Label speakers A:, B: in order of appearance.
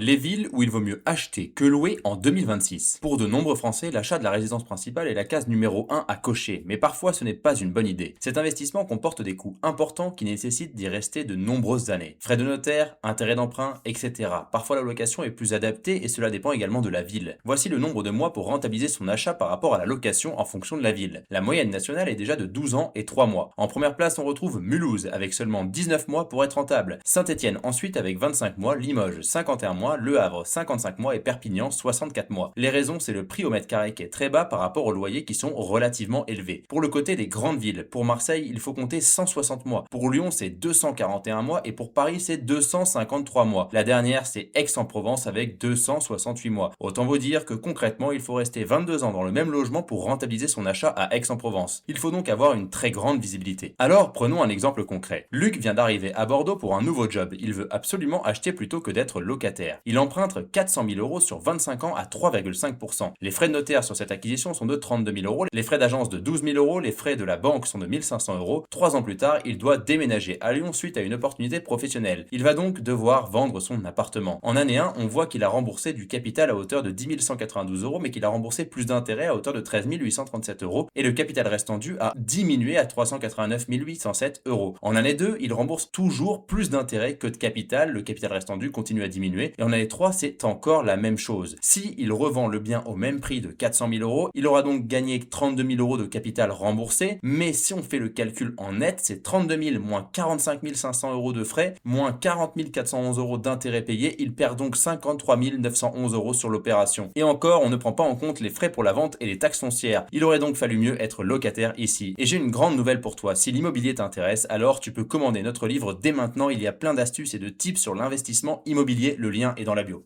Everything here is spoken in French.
A: Les villes où il vaut mieux acheter que louer en 2026. Pour de nombreux Français, l'achat de la résidence principale est la case numéro 1 à cocher, mais parfois ce n'est pas une bonne idée. Cet investissement comporte des coûts importants qui nécessitent d'y rester de nombreuses années. Frais de notaire, intérêts d'emprunt, etc. Parfois la location est plus adaptée et cela dépend également de la ville. Voici le nombre de mois pour rentabiliser son achat par rapport à la location en fonction de la ville. La moyenne nationale est déjà de 12 ans et 3 mois. En première place, on retrouve Mulhouse avec seulement 19 mois pour être rentable. Saint-Étienne ensuite avec 25 mois, Limoges 51 mois, Le Havre 55 mois et Perpignan 64 mois. Les raisons, c'est le prix au mètre carré qui est très bas par rapport aux loyers qui sont relativement élevés. Pour le côté des grandes villes, pour Marseille, il faut compter 160 mois. Pour Lyon, c'est 241 mois et pour Paris, c'est 253 mois. La dernière, c'est Aix-en-Provence avec 268 mois. Autant vous dire que concrètement, il faut rester 22 ans dans le même logement pour rentabiliser son achat à Aix-en-Provence. Il faut donc avoir une très grande visibilité. Alors, prenons un exemple concret. Luc vient d'arriver à Bordeaux pour un nouveau job. Il veut absolument acheter plutôt que d'être locataire. Il emprunte 400 000 euros sur 25 ans à 3,5%. Les frais de notaire sur cette acquisition sont de 32 000 euros, les frais d'agence de 12 000 euros, les frais de la banque sont de 1 500 euros. 3 ans plus tard, il doit déménager à Lyon suite à une opportunité professionnelle. Il va donc devoir vendre son appartement. En année 1, on voit qu'il a remboursé du capital à hauteur de 10 192 euros, mais qu'il a remboursé plus d'intérêts à hauteur de 13 837 euros, et le capital restant dû a diminué à 389 807 euros. En année 2, il rembourse toujours plus d'intérêts que de capital, le capital restant dû continue à diminuer, et en année 3, c'est encore la même chose. Si il revend le bien au même prix de 400 000 euros, il aura donc gagné 32 000 euros de capital remboursé, mais si on fait le calcul en net, c'est 32 000 moins 45 500 euros de frais, moins 40 411 euros d'intérêts payés, il perd donc 53 911 euros sur l'opération. Et encore, on ne prend pas en compte les frais pour la vente et les taxes foncières. Il aurait donc fallu mieux être locataire ici. Et j'ai une grande nouvelle pour toi, si l'immobilier t'intéresse, alors tu peux commander notre livre dès maintenant, il y a plein d'astuces et de tips sur l'investissement immobilier, le lien est dans la bio.